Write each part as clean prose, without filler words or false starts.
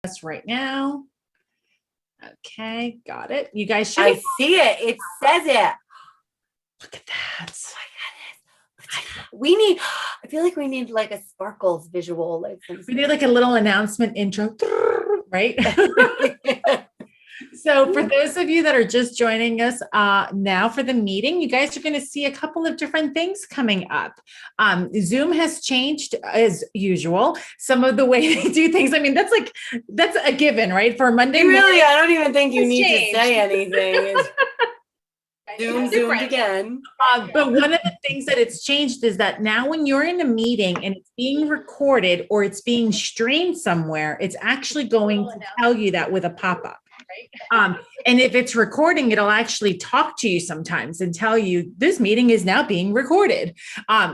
us right now. Okay, got it. You guys should. I see it. It says it. Look at that. I feel like we need like a sparkles visual. We need like a little announcement intro, right? So for those of you that are just joining us now for the meeting, you guys are going to see a couple of different things coming up. Zoom has changed as usual. Some of the way they do things, I mean, that's a given, right? For Monday morning, I don't even think you need to say anything. Zoomed again. But one of the things that it's changed is that now when you're in a meeting and it's being recorded or it's being streamed somewhere, it's actually going to tell you that with a pop-up. And if it's recording, it'll actually talk to you sometimes and tell you this meeting is now being recorded.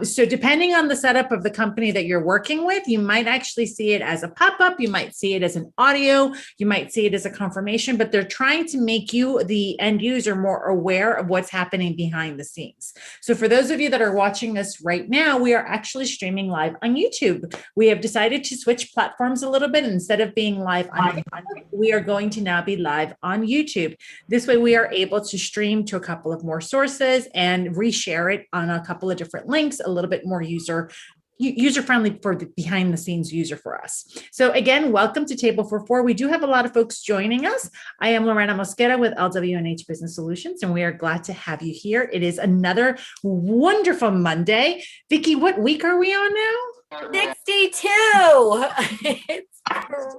So depending on the setup of the company that you're working with, you might actually see it as a pop-up. You might see it as an audio. You might see it as a confirmation, but they're trying to make you, the end user, more aware of what's happening behind the scenes. So for those of you that are watching us right now, we are actually streaming live on YouTube. We have decided to switch platforms a little bit. Instead of being live on we are going to now be live on YouTube. This way we are able to stream to a couple of more sources and reshare it on a couple of different links, a little bit more user-friendly for the behind the scenes user for us. So again, welcome to Table for Four. We do have a lot of folks joining us. I am Lorena Mosquera with LW&H Business Solutions, and we are glad to have you here. It is another wonderful Monday. Vicki, what week are we on now? 62. It's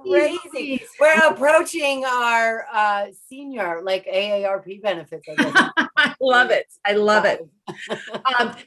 crazy. We're approaching our senior, like AARP benefits. I love it. I love it.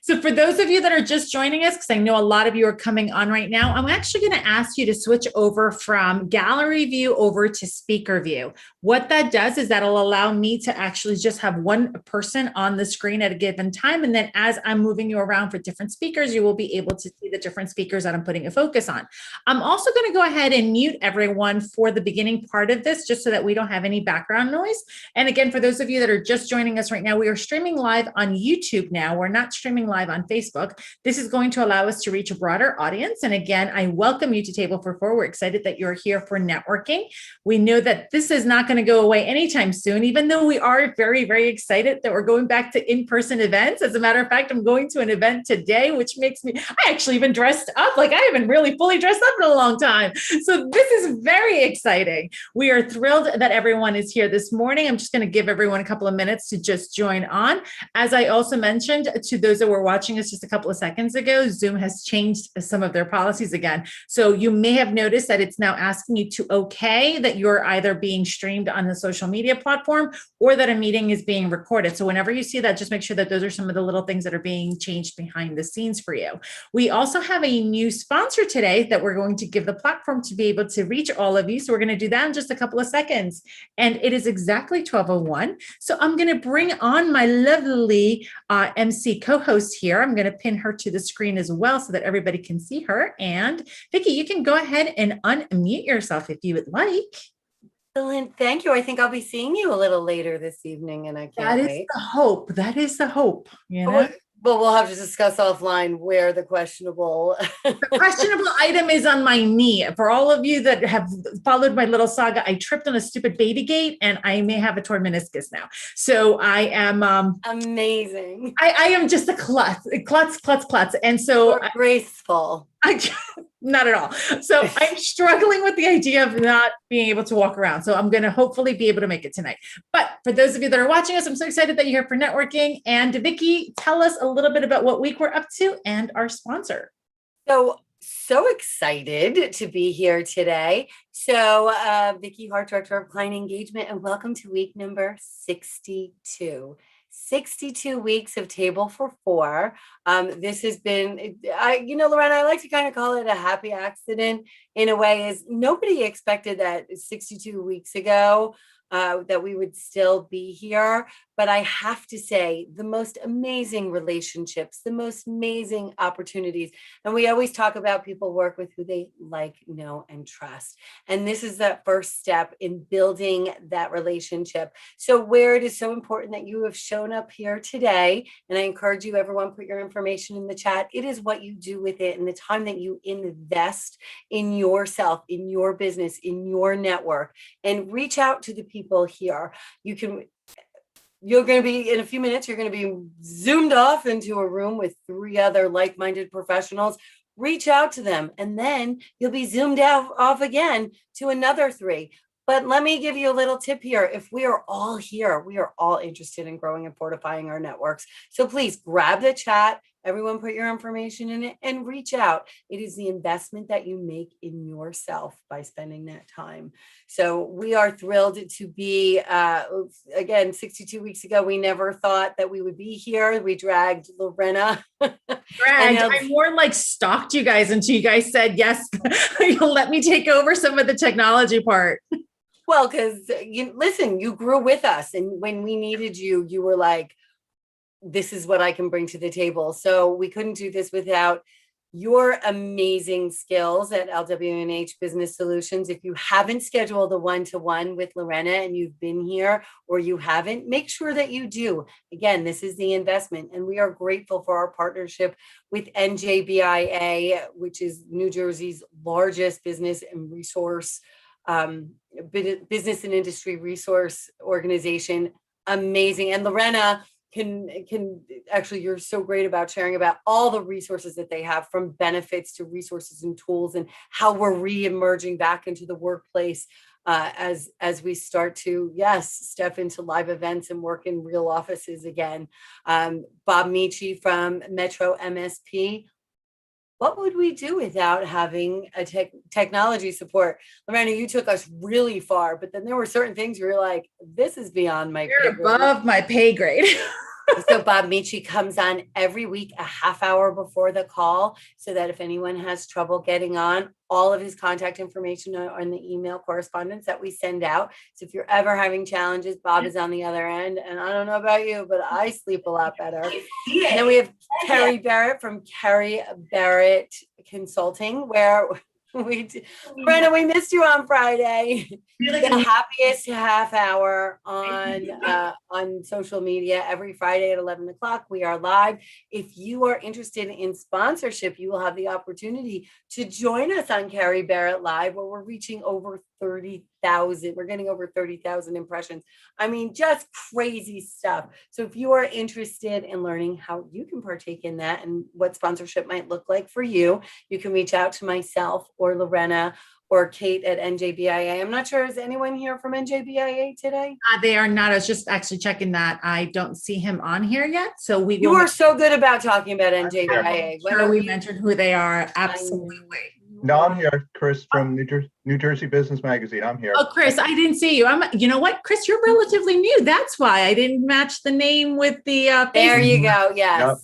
So for those of you that are just joining us, because I know a lot of you are coming on right now, I'm actually going to ask you to switch over from gallery view over to speaker view. What that does is that'll allow me to actually just have one person on the screen at a given time. And then as I'm moving you around for different speakers, you will be able to see the different speakers that I'm putting a focus on. I'm also going to go ahead and mute everyone for the beginning part of this, just so that we don't have any background noise. And again, for those of you that are just joining us right now, we are streaming live on YouTube now. We're not streaming live on Facebook. This is going to allow us to reach a broader audience. And again, I welcome you to Table for Four. We're excited that you're here for networking. We know that this is not going to go away anytime soon, even though we are very, very excited that we're going back to in-person events. As a matter of fact, I'm going to an event today, which makes me, I actually even dressed up. Like I haven't really fully dressed up in a long time. So this is very exciting. We are thrilled that everyone is here this morning. I'm just going to give everyone a couple of minutes to just join on. As I also mentioned to those that were watching us just a couple of seconds ago, Zoom has changed some of their policies again. So you may have noticed that it's now asking you to okay that you're either being streamed on the social media platform or that a meeting is being recorded. So whenever you see that, just make sure that those are some of the little things that are being changed behind the scenes for you. We also have a new sponsor today that we're going to give the platform to be able to reach all of you. So we're going to do that in just a couple of seconds. And it is exactly 12:01. So I'm going to bring on my lovely MC co-host here. I'm going to pin her to the screen as well so that everybody can see her. And Vicki, you can go ahead and unmute yourself if you would like. Excellent. Thank you. I think I'll be seeing you a little later this evening, and I can't wait. That is the hope. That is the hope. You know? But we'll have to discuss offline where the questionable item is on my knee. For all of you that have followed my little saga, I tripped on a stupid baby gate and I may have a torn meniscus now. So I am amazing. I am just a klutz. And so graceful. Not at all. So I'm struggling with the idea of not being able to walk around. So I'm going to hopefully be able to make it tonight. But for those of you that are watching us, I'm so excited that you're here for networking. And Vicki, tell us a little bit about what week we're up to and our sponsor. So excited to be here today. So Vicki Hart, Director of Client Engagement, and welcome to week number 62. 62 weeks of Table for Four. This has been, Lorena, I like to kind of call it a happy accident in a way, is nobody expected that 62 weeks ago that we would still be here. But I have to say, the most amazing relationships, the most amazing opportunities. And we always talk about people work with who they like, know, and trust. And this is that first step in building that relationship. So where it is so important that you have shown up here today, and I encourage you, everyone, put your information in the chat. It is what you do with it and the time that you invest in yourself, in your business, in your network, and reach out to the people here. You're going to be, in a few minutes, you're going to be zoomed off into a room with 3 other like-minded professionals. Reach out to them, and then you'll be zoomed off again to another 3. But let me give you a little tip here. If we are all here, we are all interested in growing and fortifying our networks. So please grab the chat. Everyone put your information in it and reach out. It is the investment that you make in yourself by spending that time. So we are thrilled to be, again, 62 weeks ago, we never thought that we would be here. We dragged Lorena. I more like stalked you guys until you guys said, yes, you'll let me take over some of the technology part. Well, because you grew with us. And when we needed you, you were like, this is what I can bring to the table. So we couldn't do this without your amazing skills at LW&H Business Solutions. If you haven't scheduled a one-to-one with Lorena and you've been here or you haven't, make sure that you do. Again, this is the investment, and we are grateful for our partnership with NJBIA, which is New Jersey's largest business and resource business and industry resource organization. Amazing. And Lorena can actually, you're so great about sharing about all the resources that they have, from benefits to resources and tools, and how we're re-emerging back into the workplace as we start to, step into live events and work in real offices again. Bob Michi from Metro MSP. What would we do without having a technology support? Lorena, you took us really far, but then there were certain things where you're like, this is beyond my pay grade. Above my pay grade. So Bob Michi comes on every week, a half hour before the call, so that if anyone has trouble getting on, all of his contact information are in the email correspondence that we send out. So if you're ever having challenges, Bob is on the other end. And I don't know about you, but I sleep a lot better. And then we have Carrie Barrett from Carrie Barrett Consulting, where Brenda, we missed you on Friday. Really the happiest half hour on social media every Friday at 11 o'clock. We are live. If you are interested in sponsorship, you will have the opportunity to join us on Carrie Barrett Live, where we're reaching over 30,000. We're getting over 30,000 impressions. I mean, just crazy stuff. So if you are interested in learning how you can partake in that and what sponsorship might look like for you, you can reach out to myself or Lorena or Kate at NJBIA. I'm not sure, is anyone here from NJBIA today? They are not. I was just actually checking that. I don't see him on here yet. So you are so good about talking about NJBIA. Sure, we mentioned who they are. Absolutely. No, I'm here, Chris from New Jersey Business Magazine. I'm here. Oh, Chris, I didn't see you. You know what, Chris, you're relatively new. That's why I didn't match the name with the There you go. Yes. Yep.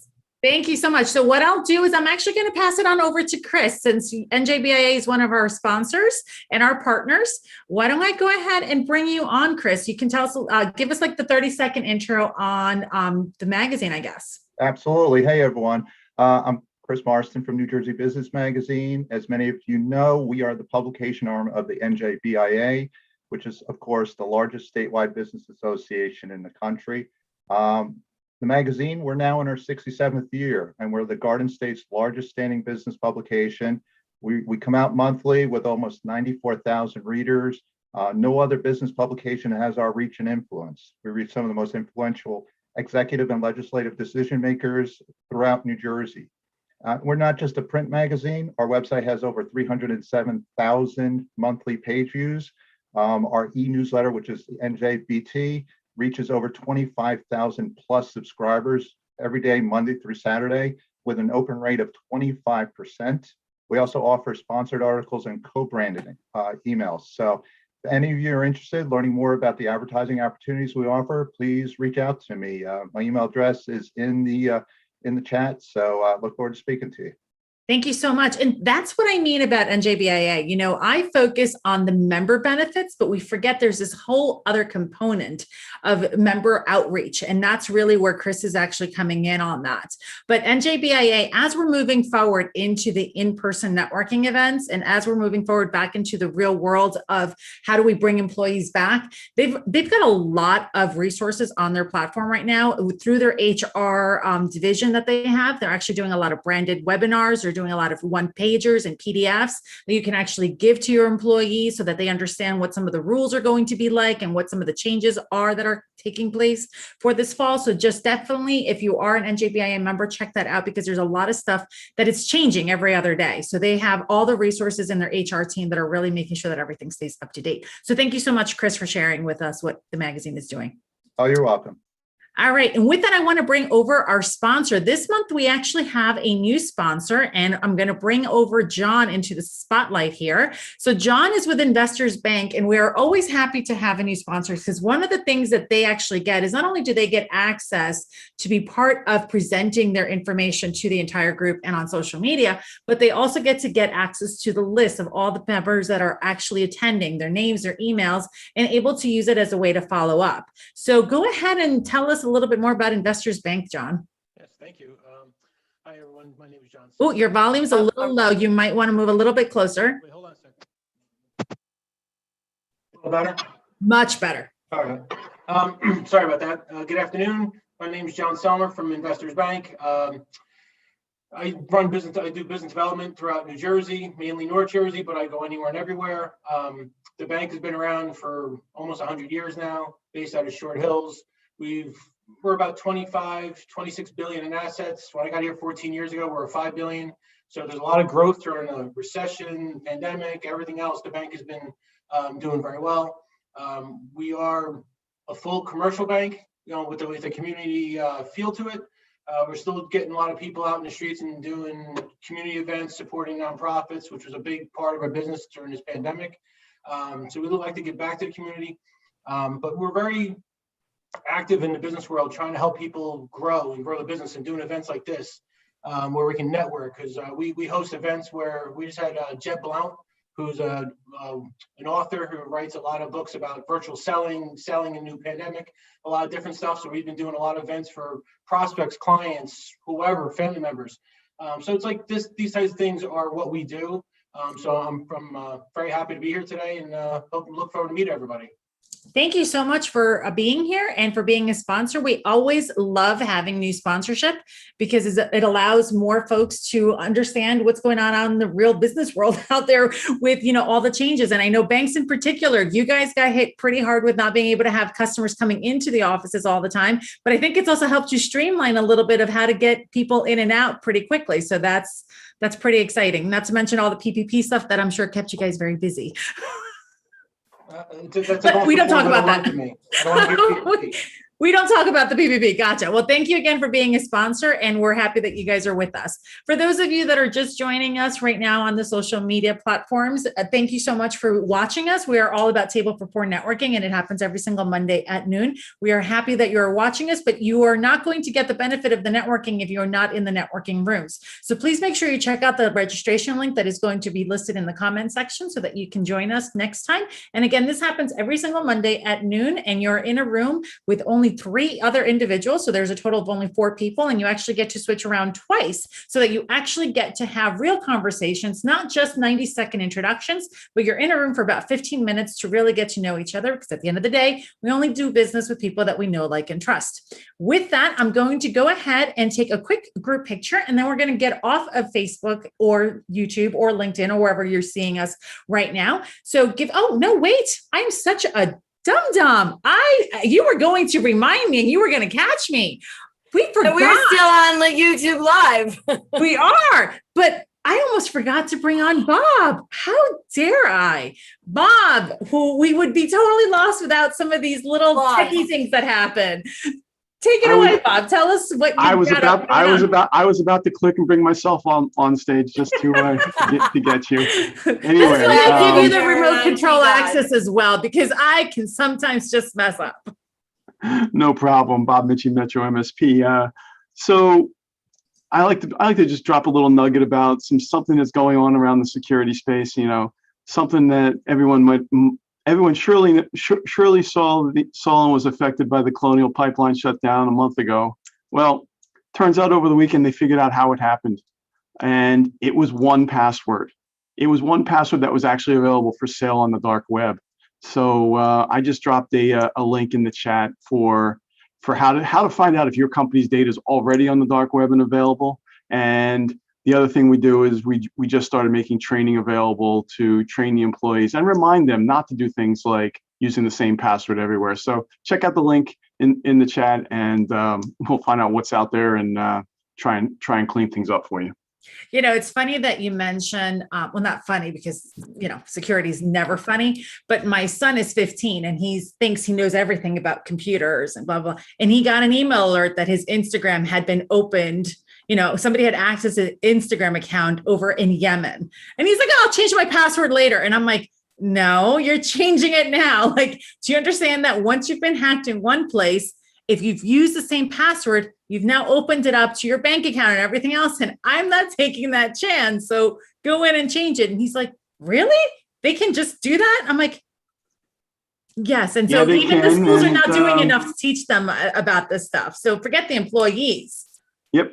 Thank you so much. So what I'll do is I'm actually going to pass it on over to Chris, since NJBIA is one of our sponsors and our partners. Why don't I go ahead and bring you on, Chris? You can tell us, give us like the 30-second intro on the magazine, I guess. Absolutely. Hey, everyone. I'm Chris Marston from New Jersey Business Magazine. As many of you know, we are the publication arm of the NJBIA, which is, of course, the largest statewide business association in the country. The magazine, we're now in our 67th year, and we're the Garden State's largest standing business publication. We come out monthly with almost 94,000 readers. No other business publication has our reach and influence. We reach some of the most influential executive and legislative decision makers throughout New Jersey. We're not just a print magazine. Our website has over 307,000 monthly page views. Our e-newsletter, which is NJBT, reaches over 25,000 plus subscribers every day, Monday through Saturday, with an open rate of 25%. We also offer sponsored articles and co-branded emails. So if any of you are interested in learning more about the advertising opportunities we offer, please reach out to me. My email address is in the chat. So look forward to speaking to you. Thank you so much. And that's what I mean about NJBIA. You know, I focus on the member benefits, but we forget there's this whole other component of member outreach. And that's really where Chris is actually coming in on that. But NJBIA, as we're moving forward into the in-person networking events, and as we're moving forward back into the real world of how do we bring employees back, they've got a lot of resources on their platform right now through their HR division that they have. They're actually doing a lot of branded webinars. They're doing a lot of one-pagers and PDFs that you can actually give to your employees so that they understand what some of the rules are going to be like and what some of the changes are that are taking place for this fall. So just definitely, if you are an NJBIA member, check that out because there's a lot of stuff that it's changing every other day. So they have all the resources in their HR team that are really making sure that everything stays up to date. So thank you so much, Chris, for sharing with us what the magazine is doing. Oh, you're welcome. All right. And with that, I want to bring over our sponsor. This month, we actually have a new sponsor, and I'm going to bring over John into the spotlight here. So John is with Investors Bank, and we are always happy to have a new sponsor because one of the things that they actually get is not only do they get access to be part of presenting their information to the entire group and on social media, but they also get access to the list of all the members that are actually attending, their names, their emails, and able to use it as a way to follow up. So go ahead and tell us a little bit more about Investors Bank, John. Yes, thank you. Hi, everyone. My name is John. Oh, your volume's a little low. You might want to move a little bit closer. Wait, hold on a second. A little better? Much better. All right. Sorry about that. Good afternoon. My name is John Selmer from Investors Bank. I run business. I do business development throughout New Jersey, mainly North Jersey, but I go anywhere and everywhere. The bank has been around for almost 100 years now, based out of Short Hills. We're about 26 billion in assets. When I got here 14 years ago, we were 5 billion. So there's a lot of growth during the recession, pandemic, everything else. The bank has been doing very well. We are a full commercial bank, with the community feel to it. We're still getting a lot of people out in the streets and doing community events, supporting nonprofits, which was a big part of our business during this pandemic. So we would like to get back to the community, but we're very active in the business world, trying to help people grow the business and doing events like this, where we can network. Because we host events where we just had Jeb Blount, who's an author who writes a lot of books about virtual selling in new pandemic, a lot of different stuff. So we've been doing a lot of events for prospects, clients, whoever, family members. So it's like these types of things are what we do. So I'm very happy to be here today and look forward to meet everybody. Thank you so much for being here and for being a sponsor. We always love having new sponsorship because it allows more folks to understand what's going on in the real business world out there with, all the changes. And I know banks in particular, you guys got hit pretty hard with not being able to have customers coming into the offices all the time. But I think it's also helped you streamline a little bit of how to get people in and out pretty quickly. So that's pretty exciting. Not to mention all the PPP stuff that I'm sure kept you guys very busy. But we don't talk about that. We don't talk about the PPP. Gotcha. Well, thank you again for being a sponsor, and we're happy that you guys are with us. For those of you that are just joining us right now on the social media platforms, thank you so much for watching us. We are all about Table for Four networking, and it happens every single Monday at noon. We are happy that you are watching us, but you are not going to get the benefit of the networking if you are not in the networking rooms. So please make sure you check out the registration link that is going to be listed in the comment section so that you can join us next time. And again, this happens every single Monday at noon, and you're in a room with only 3 other individuals. So there's a total of only 4 people, and you actually get to switch around twice so that you actually get to have real conversations, not just 90-second introductions, but you're in a room for about 15 minutes to really get to know each other. Because at the end of the day, we only do business with people that we know, like, and trust. With that, I'm going to go ahead and take a quick group picture, and then we're going to get off of Facebook or YouTube or LinkedIn or wherever you're seeing us right now. So oh, no, wait, I'm such a dum-dum. You were going to remind me and you were going to catch me. We forgot. We're still on like YouTube Live. We are, but I almost forgot to bring on Bob. How dare I? Bob, who we would be totally lost without some of these little techie things that happen. Take it away, Bob. Tell us what I was about to click and bring myself on stage just to get you. Anyway, I give you the remote control access as well because I can sometimes just mess up. No problem, Bob Mitchie, Metro MSP. So I like to just drop a little nugget about something that's going on around the security space. Something that everyone surely saw and was affected by the Colonial Pipeline shutdown a month ago. Well, turns out over the weekend they figured out how it happened, and it was 1Password. It was 1Password that was actually available for sale on the dark web. So I just dropped a link in the chat for how to find out if your company's data is already on the dark web and available. And the other thing we do is we just started making training available to train the employees and remind them not to do things like using the same password everywhere. So check out the link in the chat, and we'll find out what's out there and try and clean things up for you. It's funny that you mentioned, well, not funny because, security is never funny, but my son is 15 and he thinks he knows everything about computers and blah, blah. And he got an email alert that his Instagram had been opened. Somebody had access to an Instagram account over in Yemen. And he's like, oh, I'll change my password later. And I'm like, no, you're changing it now. Like, do you understand that once you've been hacked in one place, if you've used the same password, you've now opened it up to your bank account and everything else. And I'm not taking that chance. So go in and change it. And he's like, really? They can just do that? I'm like, yes. And so even the schools are not doing enough to teach them about this stuff. So forget the employees. Yep.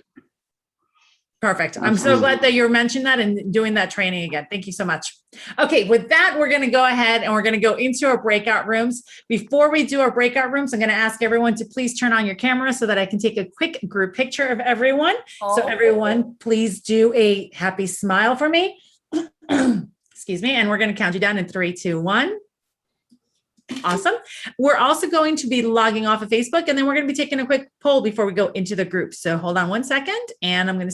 Perfect. I'm so glad that you're mentioning that and doing that training again. Thank you so much. Okay, with that, we're going to go ahead and we're going to go into our breakout rooms. Before we do our breakout rooms, I'm going to ask everyone to please turn on your camera so that I can take a quick group picture of everyone. So everyone, please do a happy smile for me. Excuse me. And we're going to count you down in 3, 2, 1. Awesome. We're also going to be logging off of Facebook, and then we're going to be taking a quick poll before we go into the group. So hold on one second, and I'm going to